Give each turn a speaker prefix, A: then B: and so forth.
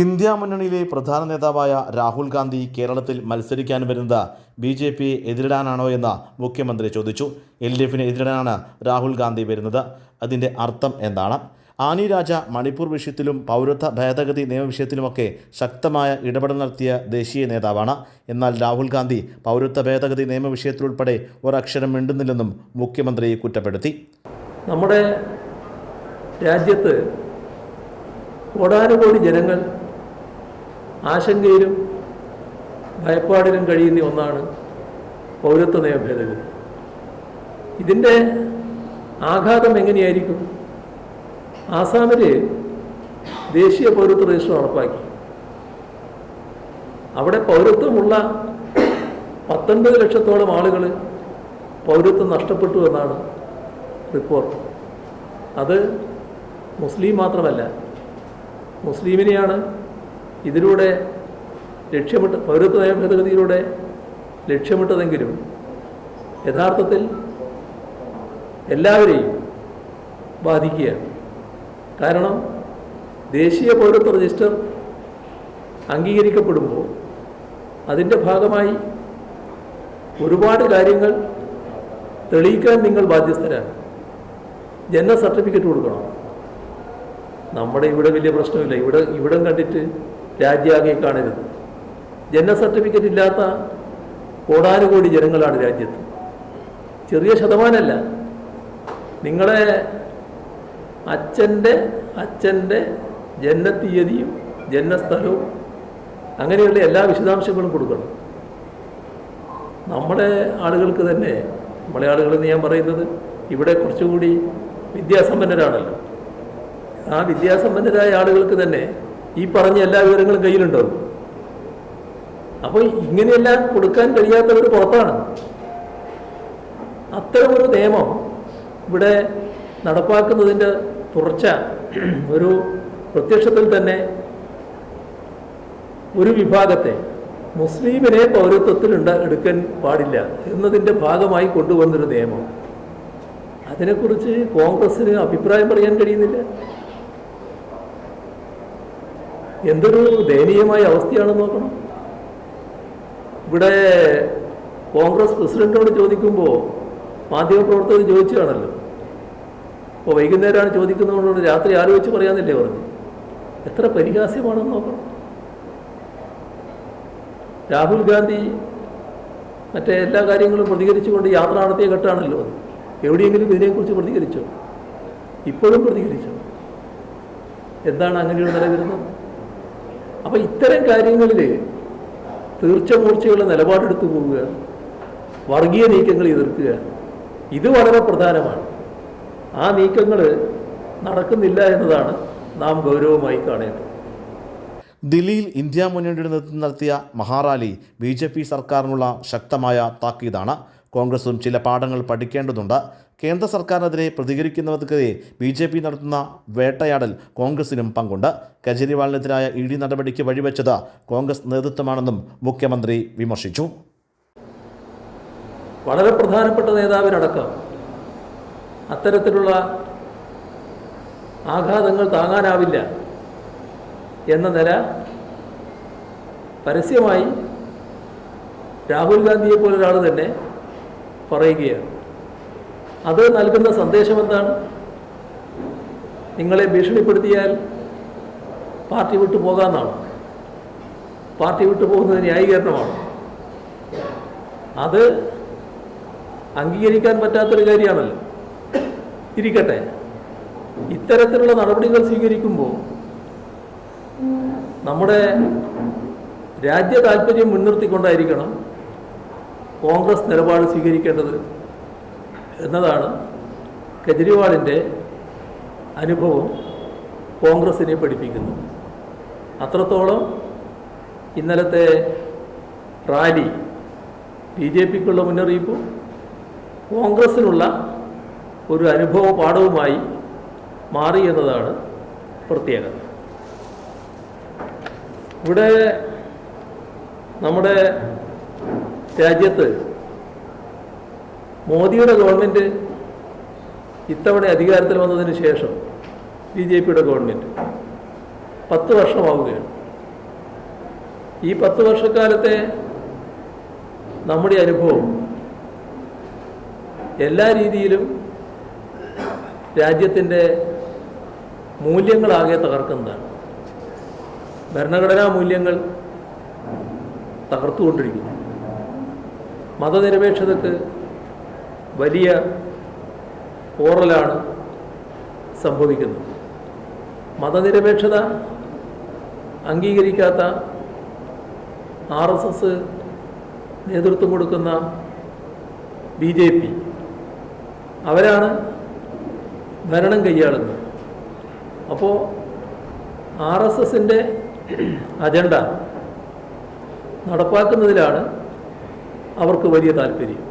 A: India മുന്നണിയിലെ പ്രധാന നേതാവായ രാഹുൽ ഗാന്ധി കേരളത്തിൽ മത്സരിക്കാൻ വരുന്നത് BJP എതിരിടാനാണോ എന്ന് മുഖ്യമന്ത്രി ചോദിച്ചു. LDFിനെ എതിരിടാനാണ് രാഹുൽ ഗാന്ധി വരുന്നത്. അതിൻ്റെ അർത്ഥം എന്താണ്? ആനി രാജ മണിപ്പൂർ വിഷയത്തിലും പൗരത്വ ഭേദഗതി നിയമവിഷയത്തിലുമൊക്കെ ശക്തമായ ഇടപെടൽ നടത്തിയ ദേശീയ നേതാവാണ്. എന്നാൽ രാഹുൽ ഗാന്ധി പൗരത്വ ഭേദഗതി നിയമവിഷയത്തിലുൾപ്പെടെ ഒരക്ഷരം മിണ്ടുന്നില്ലെന്നും മുഖ്യമന്ത്രി കുറ്റപ്പെടുത്തി.
B: നമ്മുടെ രാജ്യത്ത് കോടാനുകോടി ജനങ്ങൾ ആശങ്കയിലും ഭയപ്പാടിലും കഴിയുന്ന ഒന്നാണ് പൗരത്വ നിയമ ഭേദഗതി. ഇതിൻ്റെ ആഘാതം എങ്ങനെയായിരിക്കും? ആസാമിൽ ദേശീയ പൗരത്വ രജിസ്റ്റർ നടപ്പാക്കി. അവിടെ പൗരത്വമുള്ള 19 ലക്ഷത്തോളം ആളുകൾ പൗരത്വം നഷ്ടപ്പെട്ടു എന്നാണ് റിപ്പോർട്ട്. അത് മുസ്ലിം മാത്രമല്ല, മുസ്ലിമിനെയാണ് ഇതിലൂടെ ലക്ഷ്യമിട്ട് പൗരത്വ നിയമ ഭേദഗതിയിലൂടെ ലക്ഷ്യമിട്ടതെങ്കിലും യഥാർത്ഥത്തിൽ എല്ലാവരെയും ബാധിക്കുകയാണ്. കാരണം ദേശീയ പൗരത്വ രജിസ്റ്റർ അംഗീകരിക്കപ്പെടുമ്പോൾ അതിൻ്റെ ഭാഗമായി ഒരുപാട് കാര്യങ്ങൾ തെളിയിക്കാൻ നിങ്ങൾ ബാധ്യസ്ഥരാണ്. ജനന സർട്ടിഫിക്കറ്റ് കൊടുക്കണം. നമ്മുടെ ഇവിടെ വലിയ പ്രശ്നമില്ല. ഇവിടം കണ്ടിട്ട് രാജ്യാകെ കാണരുത്. ജനന സർട്ടിഫിക്കറ്റ് ഇല്ലാത്ത കോടാനുകോടി ജനങ്ങളാണ് രാജ്യത്ത്. ചെറിയ ശതമാനമല്ല. നിങ്ങളെ അച്ഛൻ്റെ ജനനത്തീയതിയും ജനനസ്ഥലവും അങ്ങനെയുള്ള എല്ലാ വിശദാംശങ്ങളും കൊടുക്കണം. നമ്മുടെ ആളുകൾക്ക് തന്നെ, നമ്മളെ ആളുകളെന്ന് ഞാൻ പറയുന്നത് ഇവിടെ കുറച്ചുകൂടി വിദ്യാസമ്പന്നരാണല്ലോ. ആ വിദ്യാസമ്പന്നരായ ആളുകൾക്ക് തന്നെ ഈ പറഞ്ഞ എല്ലാ വിവരങ്ങളും കയ്യിലുണ്ടാവും. അപ്പോൾ ഇങ്ങനെയെല്ലാം കൊടുക്കാൻ കഴിയാത്തവർ പുറത്താണ്. അത്തരമൊരു നിയമം ഇവിടെ നടപ്പാക്കുന്നതിൻ്റെ തുടർച്ച ഒരു പ്രത്യക്ഷത്തിൽ തന്നെ ഒരു വിഭാഗത്തെ മുസ്ലിമിനെ പൗരത്വത്തിൽ എടുക്കാൻ പാടില്ല എന്നതിൻ്റെ ഭാഗമായി കൊണ്ടുവന്നൊരു നിയമം. അതിനെക്കുറിച്ച് കോൺഗ്രസ്സിന് അഭിപ്രായം പറയാൻ കഴിയുന്നില്ല. എന്തൊരു ദയനീയമായ അവസ്ഥയാണെന്ന് നോക്കണം. ഇവിടെ കോൺഗ്രസ് പ്രസിഡന്റിനോട് ചോദിക്കുമ്പോൾ മാധ്യമപ്രവർത്തകർ ചോദിച്ചു കാണല്ലോ. അപ്പോൾ വൈകുന്നേരമാണ് ചോദിക്കുന്നതുകൊണ്ട് രാത്രി ആലോചിച്ച് പറയാമെന്നല്ലേ പറഞ്ഞു. എത്ര പരിഹാസ്യമാണെന്ന് നോക്കണം. രാഹുൽ ഗാന്ധി മറ്റേ എല്ലാ കാര്യങ്ങളും പ്രതികരിച്ചുകൊണ്ട് യാത്ര നടത്തിയ ഘട്ടമാണല്ലോ അത്. എവിടെയെങ്കിലും ഇതിനെക്കുറിച്ച് പ്രതികരിച്ചോ? ഇപ്പോഴും പ്രതികരിച്ചോ? എന്താണ് അങ്ങനെയുള്ള നില വരുന്നത്? അപ്പം ഇത്തരം കാര്യങ്ങളിൽ തീർച്ചമൂർച്ചയുള്ള നിലപാടെടുത്തു പോവുക, വർഗീയ നീക്കങ്ങൾ എതിർക്കുക, ഇത് വളരെ പ്രധാനമാണ്. ആ നീക്കങ്ങൾ നടക്കുന്നില്ല എന്നതാണ് നാം ഗൗരവമായി കാണേണ്ടത്.
A: ദില്ലിയിൽ ഇന്ത്യ മുന്നണിയുടെ നേതൃത്വം നടത്തിയ മഹാറാലി BJP സർക്കാരിനുള്ള ശക്തമായ താക്കീതാണ്. കോൺഗ്രസും ചില പാഠങ്ങൾ പഠിക്കേണ്ടതുണ്ട്. കേന്ദ്ര സർക്കാരിനെതിരെ പ്രതികരിക്കുന്നവർക്കെതിരെ BJP നടത്തുന്ന വേട്ടയാടൽ കോൺഗ്രസിനും പങ്കുണ്ട്. കെജ്രിവാളിനെതിരായ ED നടപടിക്ക് വഴിവെച്ചത് കോൺഗ്രസ് നേതൃത്വമാണെന്നും മുഖ്യമന്ത്രി വിമർശിച്ചു.
B: വളരെ പ്രധാനപ്പെട്ട നേതാവിനടക്കം അത്തരത്തിലുള്ള ആഘാതങ്ങൾ താങ്ങാനാവില്ല എന്ന നില പരസ്യമായി രാഹുൽ ഗാന്ധിയെ പോലൊരാൾ തന്നെ പറയുകയാണ്. അത് നൽകുന്ന സന്ദേശം എന്താണ്? നിങ്ങളെ ഭീഷണിപ്പെടുത്തിയാൽ പാർട്ടി വിട്ടു പോകാമെന്നാണ്. പാർട്ടി വിട്ടു പോകുന്നത് ന്യായീകരണമാണ്. അത് അംഗീകരിക്കാൻ പറ്റാത്തൊരു കാര്യമാണല്ലോ. ഇരിക്കട്ടെ, ഇത്തരത്തിലുള്ള നടപടികൾ സ്വീകരിക്കുമ്പോൾ നമ്മുടെ രാജ്യ താല്പര്യം മുൻനിർത്തിക്കൊണ്ടായിരിക്കണം കോൺഗ്രസ് നിലപാട് സ്വീകരിക്കേണ്ടത് എന്നതാണ് കെജ്രിവാളിൻ്റെ അനുഭവം കോൺഗ്രസിനെ പഠിപ്പിക്കുന്നത്. അത്രത്തോളം ഇന്നലത്തെ റാലി BJPക്കുള്ള മുന്നറിയിപ്പും കോൺഗ്രസിനുള്ള ഒരു അനുഭവ പാഠവുമായി മാറി എന്നതാണ് പ്രത്യേകത. ഇവിടെ നമ്മുടെ രാജ്യത്ത് മോദിയുടെ ഗവൺമെൻറ് ഇത്തവണ അധികാരത്തിൽ വന്നതിന് ശേഷം BJPയുടെ ഗവൺമെൻറ് 10 വർഷമാവുകയാണ്. ഈ 10 വർഷക്കാലത്തെ നമ്മുടെ അനുഭവം എല്ലാ രീതിയിലും രാജ്യത്തിൻ്റെ മൂല്യങ്ങളാകെ തകർക്കുന്നതാണ്. ഭരണഘടനാ മൂല്യങ്ങൾ തകർത്തുകൊണ്ടിരിക്കുന്നു. മതനിരപേക്ഷതയ്ക്ക് വലിയ പോറലാണ് സംഭവിക്കുന്നത്. മതനിരപേക്ഷത അംഗീകരിക്കാത്ത RSS നേതൃത്വം കൊടുക്കുന്ന BJP അവരാണ് ഭരണം കൈയാളുന്നത്. അപ്പോൾ RSSൻ്റെ അജണ്ട നടപ്പാക്കുന്നതിലാണ് അവർക്ക് വലിയ താല്പര്യം.